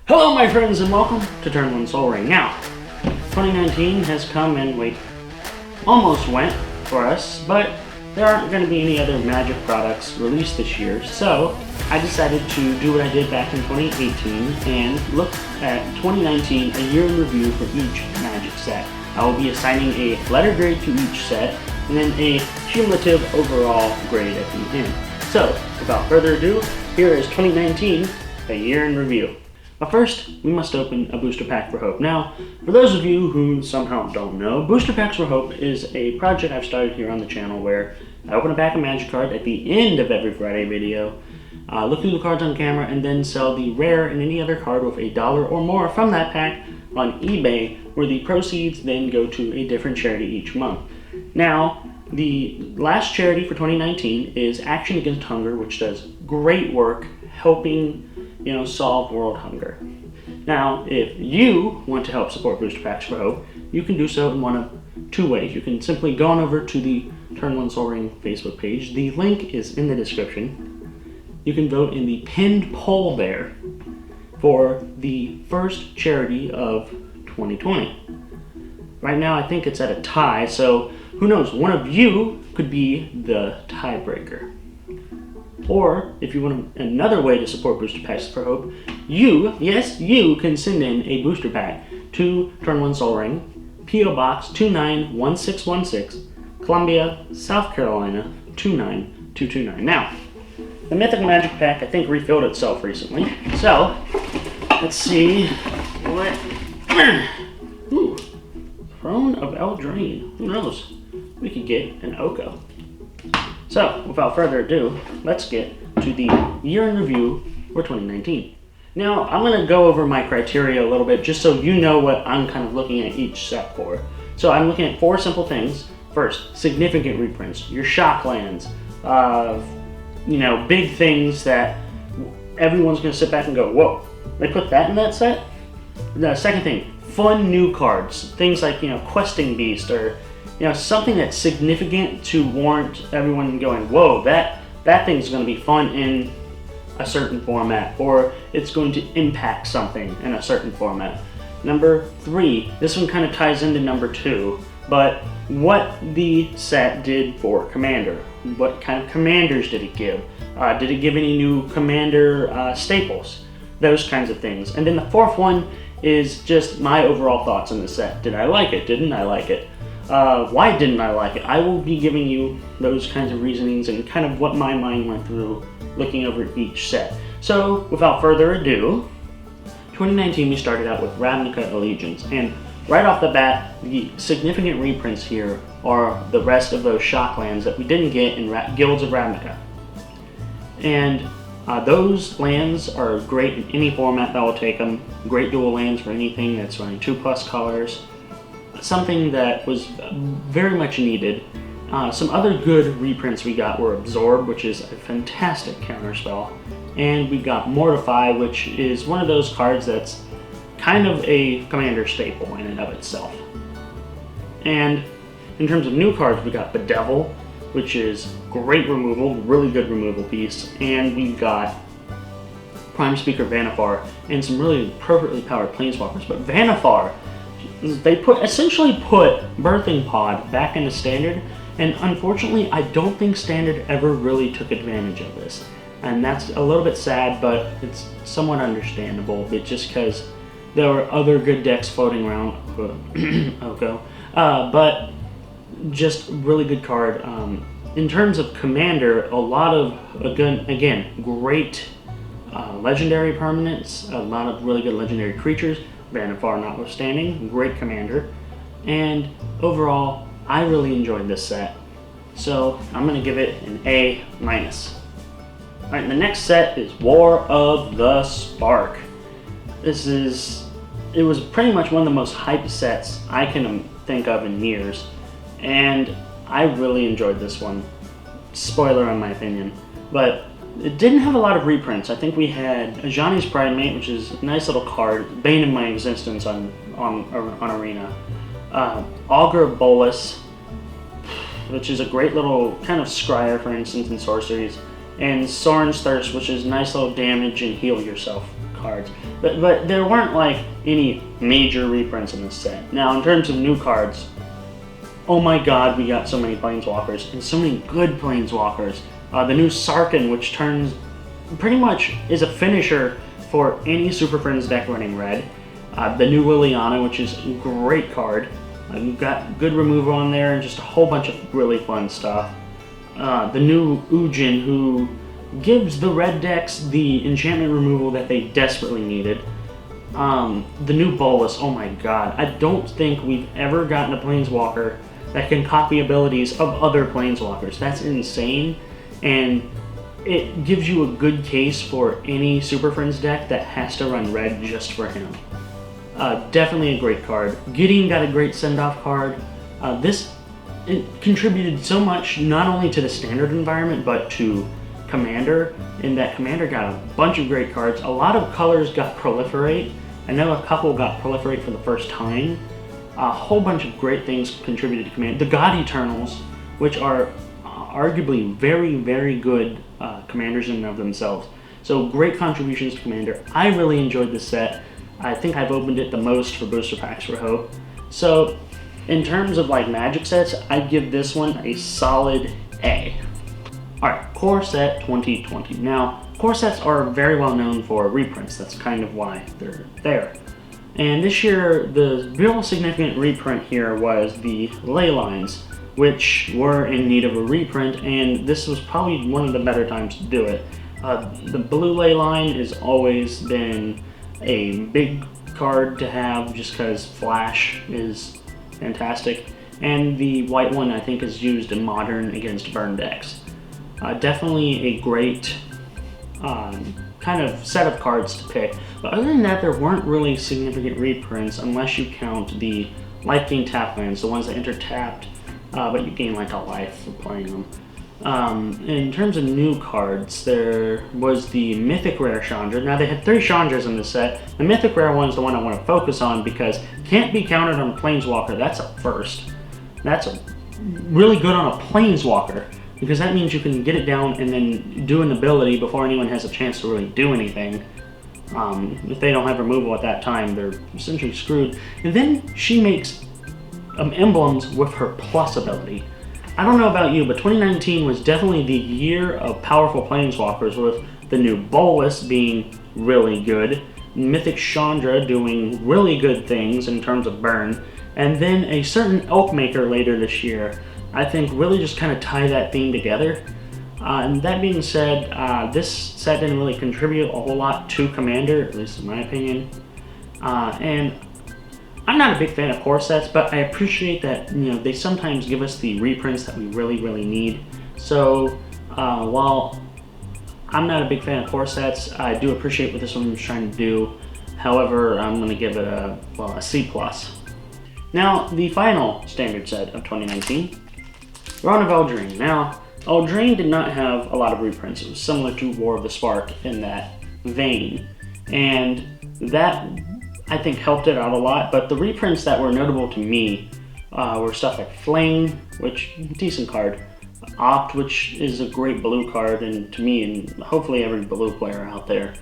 Hello my friends and welcome to Turn 1 Sol Ring. Now, 2019 has come and almost went for us, but there aren't going to be any other Magic products released this year, so I decided to do what I did back in 2018 and look at 2019, a year in review for each Magic set. I will be assigning a letter grade to each set and then a cumulative overall grade at the end. So, without further ado, here is 2019, a year in review. But first, we must open a Booster Pack for Hope. Now, for those of you who somehow don't know, Booster Packs for Hope is a project I've started here on the channel where I open a pack of Magic card at the end of every Friday video, look through the cards on camera, and then sell the rare and any other card with $1 or more from that pack on eBay, where the proceeds then go to a different charity each month. Now, the last charity for 2019 is Action Against Hunger, which does great work helping solve world hunger. Now, if you want to help support Booster Packs for Hope, you can do so in one of two ways. You can simply go on over to the Turn 1 Sol Ring Facebook page. The link is in the description. You can vote in the pinned poll there for the first charity of 2020. Right now, I think it's at a tie, so who knows? One of you could be the tiebreaker. Or, if you want another way to support Booster Packs for Hope, you can send in a booster pack to Turn 1 Sol Ring, P.O. Box 291616, Columbia, South Carolina 29229. Now, the Mythical Magic pack I think refilled itself recently, so let's see what... Ooh, Throne of Eldraine. Who knows? We could get an Oko. So, without further ado, let's get to the year in review for 2019. Now, I'm going to go over my criteria a little bit just so you know what I'm kind of looking at each set for. So I'm looking at 4 simple things. First, significant reprints, your shock lands, big things that everyone's going to sit back and go, whoa, they put that in that set? The second thing, fun new cards, things like, Questing Beast or something that's significant to warrant everyone going, whoa, that thing's going to be fun in a certain format, or it's going to impact something in a certain format. Number 3, this one kind of ties into number 2, but what the set did for Commander. What kind of commanders did it give? Did it give any new Commander staples? Those kinds of things. And then the 4th one is just my overall thoughts on the set. Did I like it? Didn't I like it? Why didn't I like it? I will be giving you those kinds of reasonings and kind of what my mind went through looking over each set. So, without further ado, 2019 we started out with Ravnica Allegiance, and right off the bat, the significant reprints here are the rest of those shock lands that we didn't get in Guilds of Ravnica. And those lands are great in any format that will take them. Great dual lands for anything that's running 2+ colors. Something that was very much needed. Some other good reprints we got were Absorb, which is a fantastic counterspell, and we got Mortify, which is one of those cards that's kind of a commander staple in and of itself. And in terms of new cards, we got Bedevil, which is great removal, really good removal piece, and we got Prime Speaker Vannifar and some really appropriately powered Planeswalkers. But Vannifar, they essentially put Birthing Pod back into Standard, and unfortunately I don't think Standard ever really took advantage of this. And that's a little bit sad, but it's somewhat understandable, but just because there were other good decks floating around, Oko, but just really good card. In terms of Commander, a lot of, again, great legendary permanents, a lot of really good legendary creatures, Vannifar notwithstanding, great commander, and overall, I really enjoyed this set, so I'm going to give it an A-. Alright, the next set is War of the Spark. It was pretty much one of the most hyped sets I can think of in years, and I really enjoyed this one. Spoiler in my opinion, but it didn't have a lot of reprints. I think we had Ajani's Pridemate, which is a nice little card, bane of my existence on Arena. Augur of Bolas, which is a great little kind of scryer, for instance, in sorceries. And Sorin's Thirst, which is nice little damage and heal yourself cards. But there weren't like any major reprints in this set. Now in terms of new cards, oh my god, we got so many Planeswalkers, and so many good Planeswalkers. The new Sarkhan, which turns pretty much is a finisher for any Super Friends deck running red. The new Liliana, which is a great card. You've got good removal on there and just a whole bunch of really fun stuff. The new Ujin, who gives the red decks the enchantment removal that they desperately needed. The new Bolas, oh my god, I don't think we've ever gotten a Planeswalker that can copy abilities of other Planeswalkers. That's insane, and it gives you a good case for any Super Friends deck that has to run red just for him. Definitely a great card. Gideon got a great send-off card. It contributed so much, not only to the standard environment, but to Commander, in that Commander got a bunch of great cards. A lot of colors got Proliferate. I know a couple got Proliferate for the first time. A whole bunch of great things contributed to Commander. The God Eternals, which are arguably very, very good commanders in and of themselves. So great contributions to Commander. I really enjoyed this set. I think I've opened it the most for booster packs for Hope. So in terms of like Magic sets, I'd give this one a solid A. Alright, Core Set 2020. Now, core sets are very well known for reprints. That's kind of why they're there. And this year, the real significant reprint here was the Ley Lines, which were in need of a reprint, and this was probably one of the better times to do it. The blue Ley Line has always been a big card to have just because Flash is fantastic, and the white one I think is used in Modern against burn decks. Definitely a great kind of set of cards to pick, but other than that there weren't really significant reprints unless you count the life gain tap lands, the ones that enter tapped, but you gain like a life for playing them. In terms of new cards, there was the Mythic Rare Chandra. Now they had 3 Chandras in this set. The Mythic Rare one is the one I want to focus on because can't be counted on a Planeswalker. That's a first. That's really good on a Planeswalker because that means you can get it down and then do an ability before anyone has a chance to really do anything. If they don't have removal at that time, they're essentially screwed. And then she makes emblems with her plus ability. I don't know about you, but 2019 was definitely the year of powerful Planeswalkers, with the new Bolas being really good, Mythic Chandra doing really good things in terms of burn, and then a certain Elkmaker later this year, I think really just kind of tie that theme together. And that being said, this set didn't really contribute a whole lot to Commander, at least in my opinion. And I'm not a big fan of core sets, but I appreciate that they sometimes give us the reprints that we really, really need. So while I'm not a big fan of core sets, I do appreciate what this one was trying to do. However, I'm going to give it a C+. Now, the final standard set of 2019, Throne of Eldraine. Now, Eldraine did not have a lot of reprints. It was similar to War of the Spark in that vein, and that I think helped it out a lot, but the reprints that were notable to me were stuff like Flame, which decent card, Opt, which is a great blue card, and to me and hopefully every blue player out there,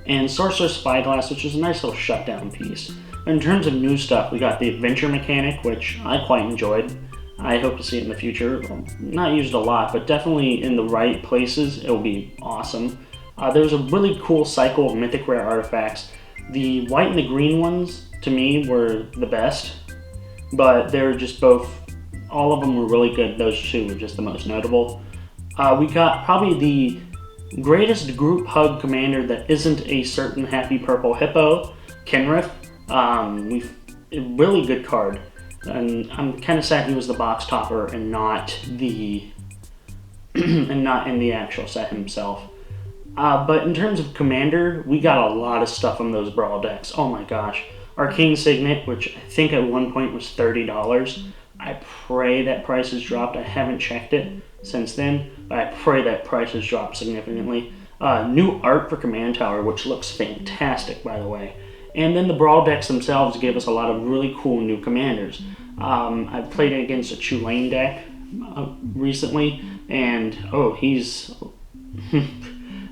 and Sorcerer's Spyglass, which is a nice little shutdown piece. In terms of new stuff, we got the Adventure mechanic, which I quite enjoyed. I hope to see it in the future. Not used a lot, but definitely in the right places, it'll be awesome. There's a really cool cycle of mythic rare artifacts. The white and the green ones, to me, were the best, but they're just both, all of them were really good. Those two were just the most notable. We got probably the greatest group hug commander that isn't a certain happy purple hippo, Kenrith. A really good card, and I'm kind of sad he was the box topper and not the and not in the actual set himself. But in terms of commander, we got a lot of stuff from those Brawl decks. Oh my gosh. Arcane Signet, which I think at one point was $30. I pray that price has dropped. I haven't checked it since then, but I pray that price has dropped significantly. New art for Command Tower, which looks fantastic, by the way. And then the Brawl decks themselves gave us a lot of really cool new commanders. I've played against a Chulane deck recently, and oh, he's...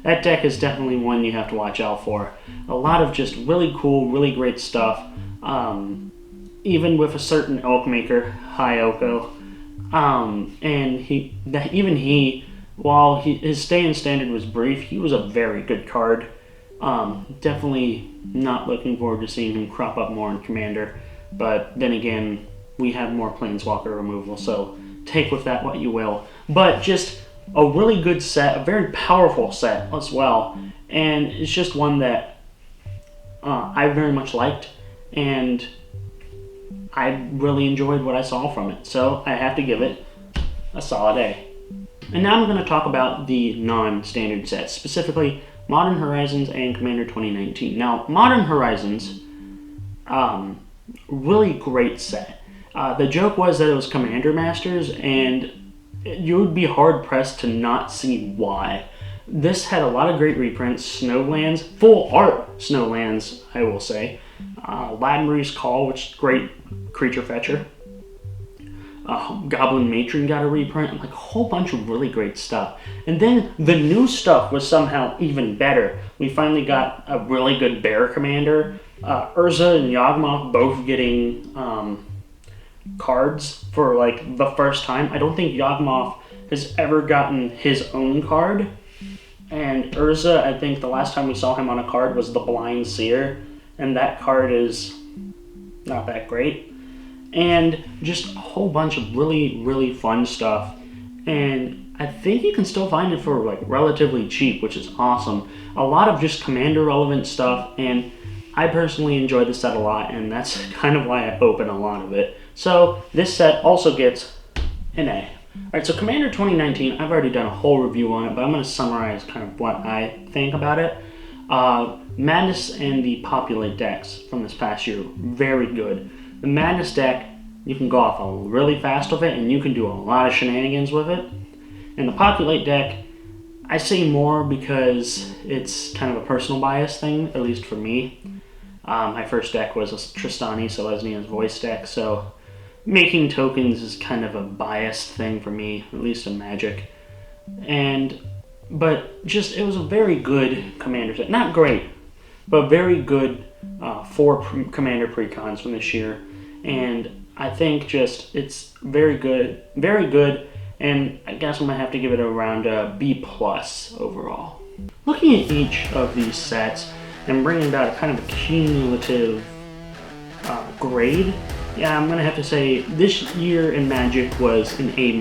that deck is definitely one you have to watch out for. A lot of just really cool, really great stuff. Even with a certain Elk Maker, Hyoko, and while his stay in standard was brief, he was a very good card. Definitely not looking forward to seeing him crop up more in Commander, but then again, we have more Planeswalker removal, so take with that what you will. But just a really good set, a very powerful set as well, and it's just one that I very much liked, and I really enjoyed what I saw from it, so I have to give it a solid A. And now I'm going to talk about the non-standard sets, specifically Modern Horizons and Commander 2019. Now, Modern Horizons, really great set. The joke was that it was Commander Masters, and you would be hard-pressed to not see why. This had a lot of great reprints, Snowlands, full art Snowlands, I will say. Ladmurray's Call, which is great creature fetcher. Goblin Matron got a reprint, like a whole bunch of really great stuff. And then the new stuff was somehow even better. We finally got a really good Bear Commander. Urza and Yawgmoth both getting cards for like the first time. I don't think Yawgmoth has ever gotten his own card. And Urza, I think the last time we saw him on a card was the Blind Seer, and that card is not that great. And just a whole bunch of really, really fun stuff. And I think you can still find it for like relatively cheap, which is awesome. A lot of just Commander relevant stuff, and I personally enjoy the set a lot, and that's kind of why I open a lot of it. So this set also gets an A. Alright, so Commander 2019, I've already done a whole review on it, but I'm going to summarize kind of what I think about it. Madness and the Populate decks from this past year, very good. The Madness deck, you can go off really fast with it, and you can do a lot of shenanigans with it. And the Populate deck, I say more because it's kind of a personal bias thing, at least for me. My first deck was a Tristani Selesnya's Voice deck, so making tokens is kind of a biased thing for me, at least in Magic. But just, it was a very good Commander set. Not great, but very good 4 Commander precons from this year. And I think just, it's very good, and I guess I'm going to have to give it around a B+ overall. Looking at each of these sets and bringing about a kind of a cumulative grade, yeah, I'm going to have to say this year in Magic was an A-.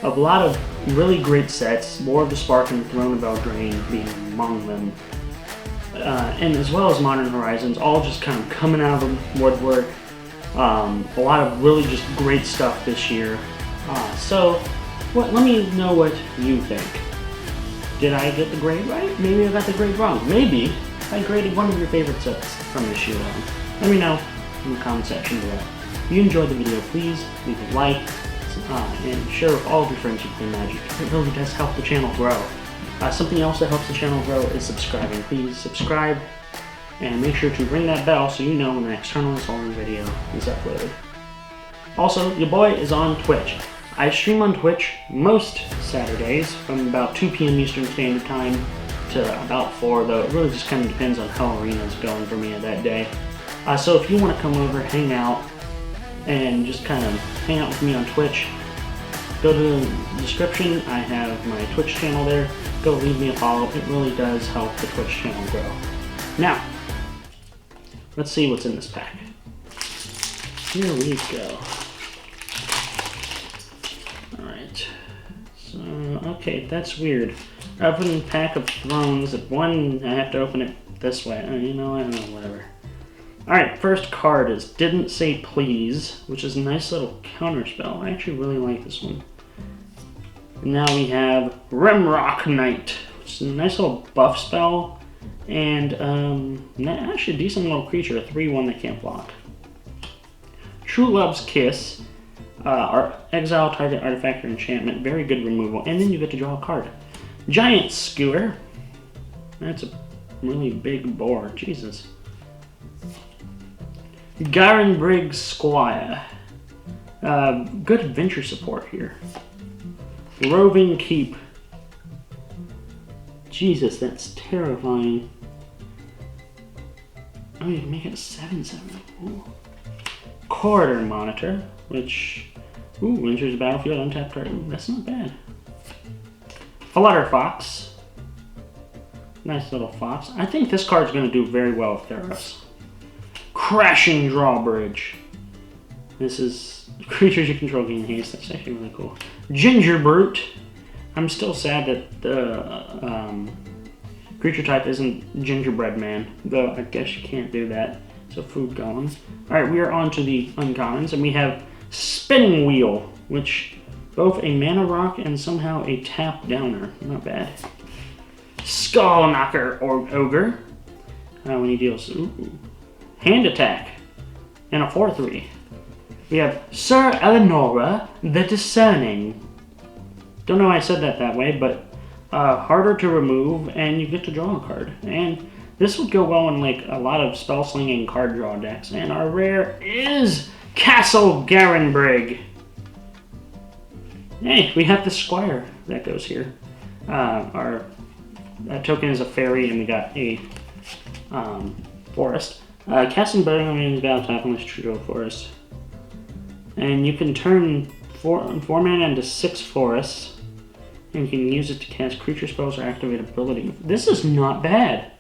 A lot of really great sets, War of the Spark and Throne of Eldraine being among them. And as well as Modern Horizons, all just kind of coming out of the woodwork. A lot of really just great stuff this year. So, let me know what you think. Did I get the grade right? Maybe I got the grade wrong. Maybe I graded one of your favorite sets from this year wrong. Let me know in the comment section below. If you enjoyed the video, please leave a like and share with all of your friends who play Magic. It really does help the channel grow. Something else that helps the channel grow is subscribing. Please subscribe and make sure to ring that bell so you know when the next Eternal Solar video is uploaded. Also, your boy is on Twitch. I stream on Twitch most Saturdays from about 2 p.m. Eastern Standard Time to about 4, though it really just kind of depends on how Arena's going for me that day. So if you want to come over, hang out, and just kind of hang out with me on Twitch, go to the description. I have my Twitch channel there. Go leave me a follow. It really does help the Twitch channel grow. Now, let's see what's in this pack. Here we go. Alright. So, okay, that's weird. Open Pack of Thrones. At one, I have to open it this way. You know, I don't know, whatever. Alright, first card is Didn't Say Please, which is a nice little counterspell. I actually really like this one. And now we have Rimrock Knight, which is a nice little buff spell. And actually a decent little creature, a 3/1 that can't block. True Love's Kiss, exile target artifact or enchantment, very good removal, and then you get to draw a card. Giant Skewer, that's a really big boar, Jesus. Garen Briggs Squire, good adventure support here. Roving Keep, Jesus, that's terrifying. Oh, you can make it a 7/7. Ooh. Corridor Monitor, which enters the battlefield untapped card. Ooh, that's not bad. Flutterfox. Nice little fox. I think this card's going to do very well with Theros. Crashing Drawbridge. This is creatures you control gain haste. That's actually really cool. Ginger Brute. I'm still sad that the creature type isn't Gingerbread Man, though I guess you can't do that. So food gone. Alright, we are on to the uncommons, and we have Spinning Wheel, which both a mana rock and somehow a tap downer. Not bad. Skull Knocker or Ogre. When he deals hand attack and a 4/3. We have Sir Eleonora the Discerning. Don't know why I said that way, but harder to remove, and you get to draw a card. And this would go well in like a lot of spell slinging card draw decks. And our rare is Castle Garenbrig. Hey, we have the Squire that goes here. That token is a fairy, and we got a forest. Casting Birmingham means battle tap unless you draw a forest. And you can turn 4 mana into 6 forests, and you can use it to cast creature spells or activate ability. This is not bad.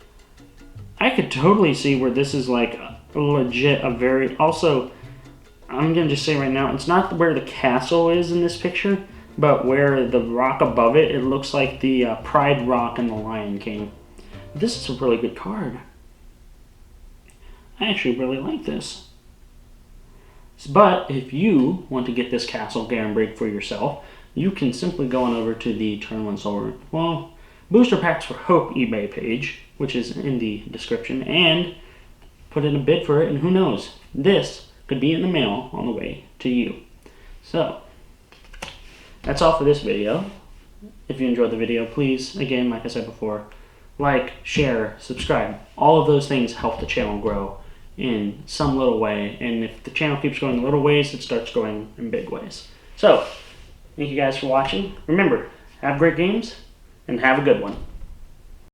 I could totally see where this is like legit a very... Also, I'm going to just say right now, it's not where the castle is in this picture, but where the rock above it, it looks like the Pride Rock in the Lion King. This is a really good card. I actually really like this. But if you want to get this Castle Garenbrig for yourself, you can simply go on over to the Turn 1 Solar, Booster Packs for Hope eBay page, which is in the description, and put in a bid for it, and who knows, this could be in the mail on the way to you. So, that's all for this video. If you enjoyed the video, please, again, like I said before, like, share, subscribe. All of those things help the channel grow in some little way, and if the channel keeps going in little ways, it starts growing in big ways. So, thank you guys for watching. Remember, have great games, and have a good one.